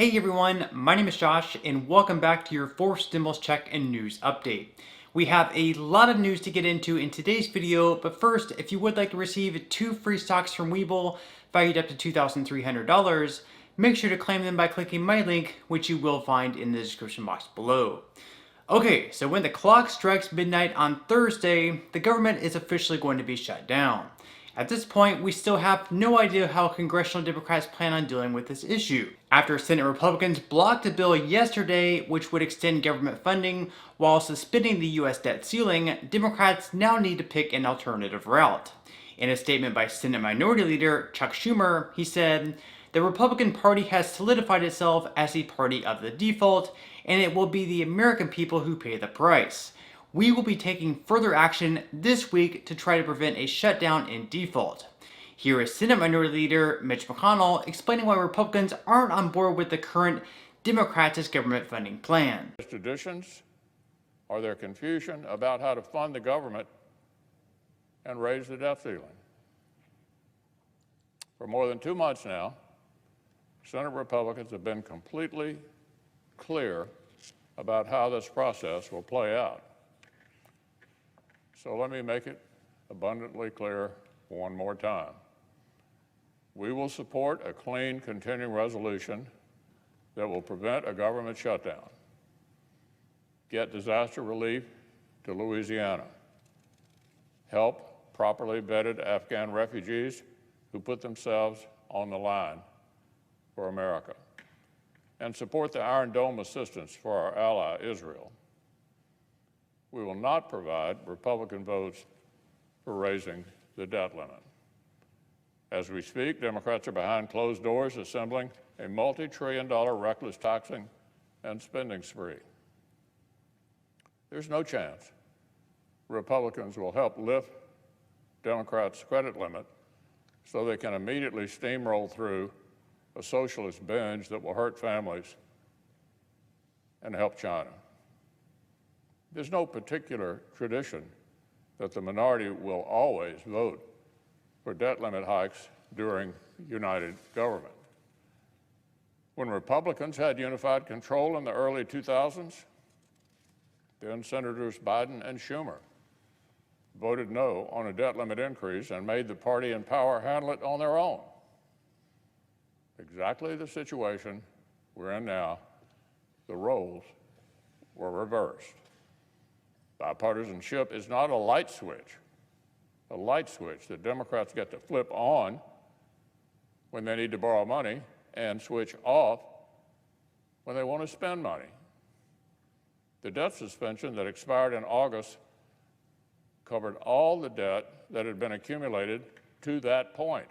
Hey everyone, my name is Josh and welcome back to your fourth stimulus check and news update. We have a lot of news to get into in today's video, but first, if you would like to receive 2 free stocks from Webull valued up to $2,300, make sure to claim them by clicking my link, which you will find in the description box below. Okay, so when the clock strikes midnight on Thursday, the government is officially going to be shut down. At this point, we still have no idea how congressional Democrats plan on dealing with this issue. After Senate Republicans blocked a bill yesterday which would extend government funding while suspending the U.S. debt ceiling, Democrats now need to pick an alternative route. In a statement by Senate Minority Leader Chuck Schumer, he said, "The Republican Party has solidified itself as the party of the default, and it will be the American people who pay the price. We will be taking further action this week to try to prevent a shutdown in default." Here is Senate Minority Leader Mitch McConnell explaining why Republicans aren't on board with the current Democrats' government funding plan. Traditions or their confusion about how to fund the government and raise the debt ceiling. For more than 2 months now, Senate Republicans have been completely clear about how this process will play out. So let me make it abundantly clear one more time. We will support a clean continuing resolution that will prevent a government shutdown, get disaster relief to Louisiana, help properly vetted Afghan refugees who put themselves on the line for America, and support the Iron Dome assistance for our ally, Israel. We will not provide Republican votes for raising the debt limit. As we speak, Democrats are behind closed doors assembling a multi-trillion-dollar reckless taxing and spending spree. There's no chance Republicans will help lift Democrats' credit limit so they can immediately steamroll through a socialist binge that will hurt families and help China. There's no particular tradition that the minority will always vote for debt limit hikes during united government. When Republicans had unified control in the early 2000s, then Senators Biden and Schumer voted no on a debt limit increase and made the party in power handle it on their own. Exactly the situation we're in now. The roles were reversed. Bipartisanship is not a light switch that Democrats get to flip on when they need to borrow money and switch off when they want to spend money. The debt suspension that expired in August covered all the debt that had been accumulated to that point.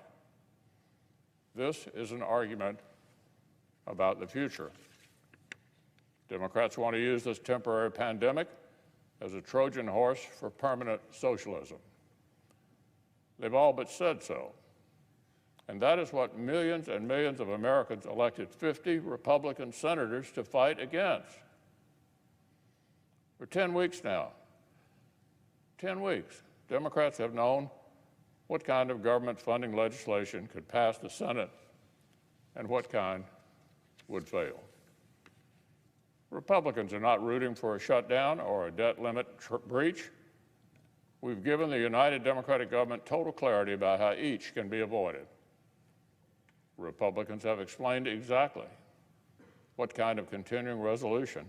This is an argument about the future. Democrats want to use this temporary pandemic as a Trojan horse for permanent socialism. They've all but said so. And that is what millions and millions of Americans elected 50 Republican senators to fight against. For 10 weeks now, 10 weeks, Democrats have known what kind of government funding legislation could pass the Senate and what kind would fail. Republicans are not rooting for a shutdown or a debt limit breach. We've given the united Democratic government total clarity about how each can be avoided. Republicans have explained exactly what kind of continuing resolution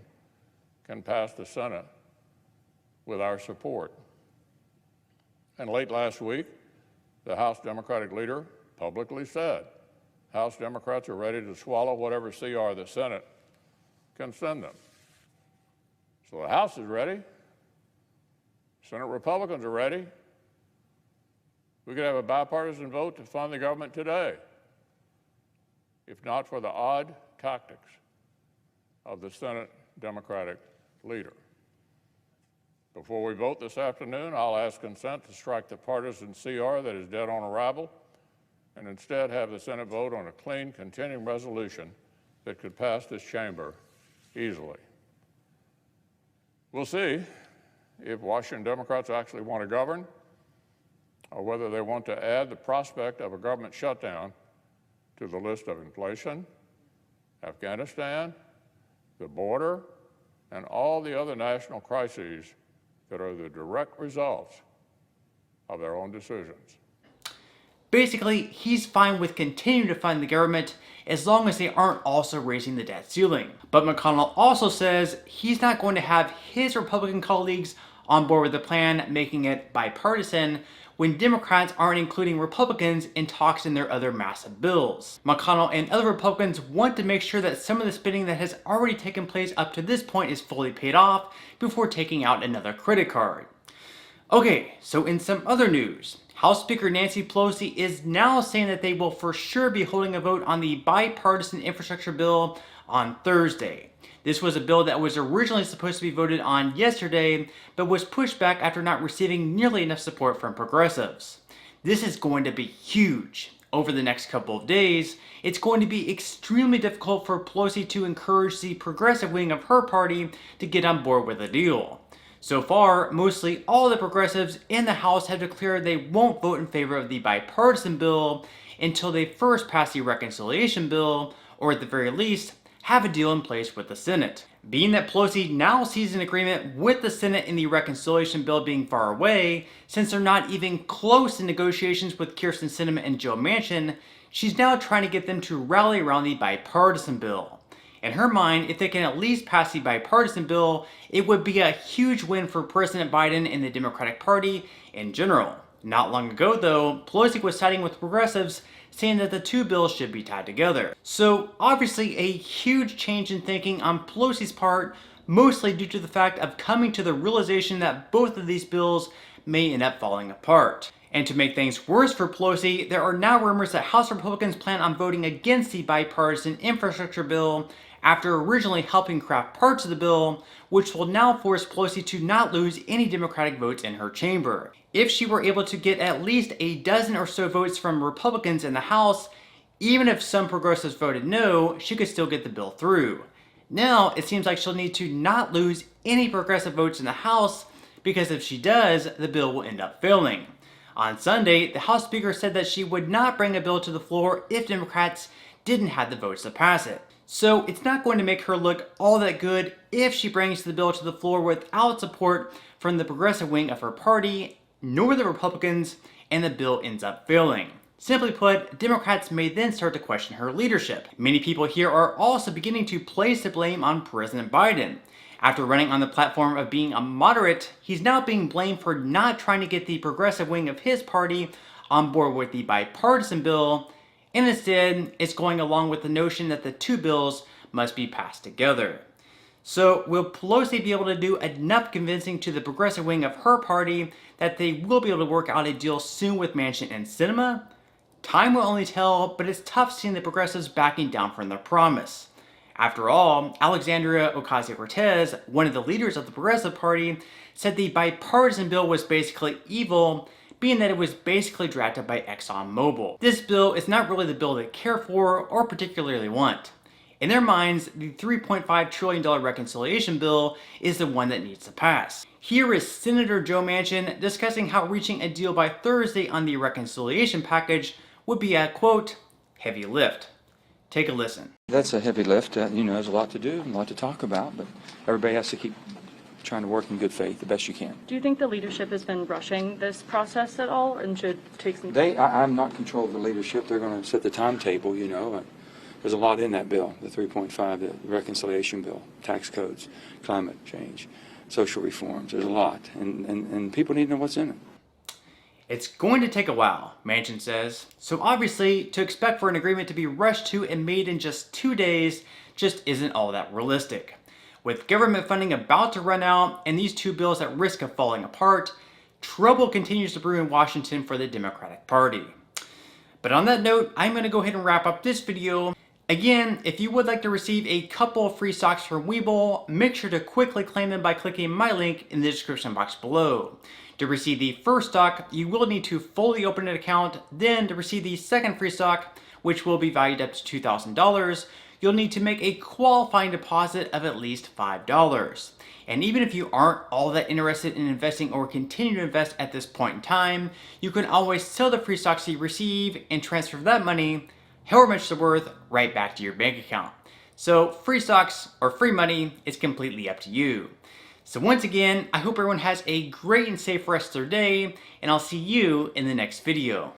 can pass the Senate with our support. And late last week, the House Democratic leader publicly said House Democrats are ready to swallow whatever CR the Senate can send them. So the House is ready. Senate Republicans are ready. We could have a bipartisan vote to fund the government today, if not for the odd tactics of the Senate Democratic leader. Before we vote this afternoon, I'll ask consent to strike the partisan CR that is dead on arrival and instead have the Senate vote on a clean, continuing resolution that could pass this chamber easily. We'll see if Washington Democrats actually want to govern or whether they want to add the prospect of a government shutdown to the list of inflation Afghanistan, the border, and all the other national crises that are the direct results of their own decisions. Basically, he's fine with continuing to fund the government as long as they aren't also raising the debt ceiling. But McConnell also says he's not going to have his Republican colleagues on board with the plan, making it bipartisan, when Democrats aren't including Republicans in talks in their other massive bills. McConnell and other Republicans want to make sure that some of the spending that has already taken place up to this point is fully paid off before taking out another credit card. Okay, so in some other news, House Speaker Nancy Pelosi is now saying that they will for sure be holding a vote on the bipartisan infrastructure bill on Thursday. This was a bill that was originally supposed to be voted on yesterday, but was pushed back after not receiving nearly enough support from progressives. This is going to be huge. Over the next couple of days, it's going to be extremely difficult for Pelosi to encourage the progressive wing of her party to get on board with the deal. So far, mostly all the progressives in the House have declared they won't vote in favor of the bipartisan bill until they first pass the reconciliation bill, or at the very least, have a deal in place with the Senate. Being that Pelosi now sees an agreement with the Senate in the reconciliation bill being far away, since they're not even close in negotiations with Kyrsten Sinema and Joe Manchin, she's now trying to get them to rally around the bipartisan bill. In her mind, if they can at least pass the bipartisan bill, it would be a huge win for President Biden and the Democratic Party in general. Not long ago, though, Pelosi was siding with progressives, saying that the two bills should be tied together. So obviously a huge change in thinking on Pelosi's part, mostly due to the fact of coming to the realization that both of these bills may end up falling apart. And to make things worse for Pelosi, there are now rumors that House Republicans plan on voting against the bipartisan infrastructure bill after originally helping craft parts of the bill, which will now force Pelosi to not lose any Democratic votes in her chamber. If she were able to get at least a dozen or so votes from Republicans in the House, even if some progressives voted no, she could still get the bill through. Now, it seems like she'll need to not lose any progressive votes in the House, because if she does, the bill will end up failing. On Sunday, the House Speaker said that she would not bring a bill to the floor if Democrats didn't have the votes to pass it. So it's not going to make her look all that good if she brings the bill to the floor without support from the progressive wing of her party, nor the Republicans, and the bill ends up failing. Simply put, Democrats may then start to question her leadership. Many people here are also beginning to place the blame on President Biden. After running on the platform of being a moderate, he's now being blamed for not trying to get the progressive wing of his party on board with the bipartisan bill, and instead it's going along with the notion that the two bills must be passed together. So will Pelosi be able to do enough convincing to the progressive wing of her party that they will be able to work out a deal soon with Manchin and Sinema? Time will only tell, but it's tough seeing the progressives backing down from their promise. After all, Alexandria Ocasio-Cortez, one of the leaders of the Progressive Party, said the bipartisan bill was basically evil, being that it was basically drafted by ExxonMobil. This bill is not really the bill they care for or particularly want. In their minds, the $3.5 trillion reconciliation bill is the one that needs to pass. Here is Senator Joe Manchin discussing how reaching a deal by Thursday on the reconciliation package would be a, quote, heavy lift. Take a listen. That's a heavy lift. There's a lot to do and a lot to talk about, but everybody has to keep trying to work in good faith the best you can. Do you think the leadership has been rushing this process at all and should take some time? I'm not in control of the leadership. They're going to set the timetable, There's a lot in that bill, the 3.5, the reconciliation bill, tax codes, climate change, social reforms. There's a lot, and people need to know what's in it. It's going to take a while, Manchin says. So obviously, to expect for an agreement to be rushed to and made in just 2 days just isn't all that realistic. With government funding about to run out and these two bills at risk of falling apart, trouble continues to brew in Washington for the Democratic Party. But on that note, I'm going to go ahead and wrap up this video. Again, if you would like to receive a couple of free stocks from Webull, make sure to quickly claim them by clicking my link in the description box below. To receive the first stock, you will need to fully open an account. Then to receive the second free stock, which will be valued up to $2,000, you'll need to make a qualifying deposit of at least $5. And even if you aren't all that interested in investing or continue to invest at this point in time, you can always sell the free stocks you receive and transfer that money, however much it's worth, right back to your bank account. So free stocks or free money is completely up to you. So once again, I hope everyone has a great and safe rest of their day, and I'll see you in the next video.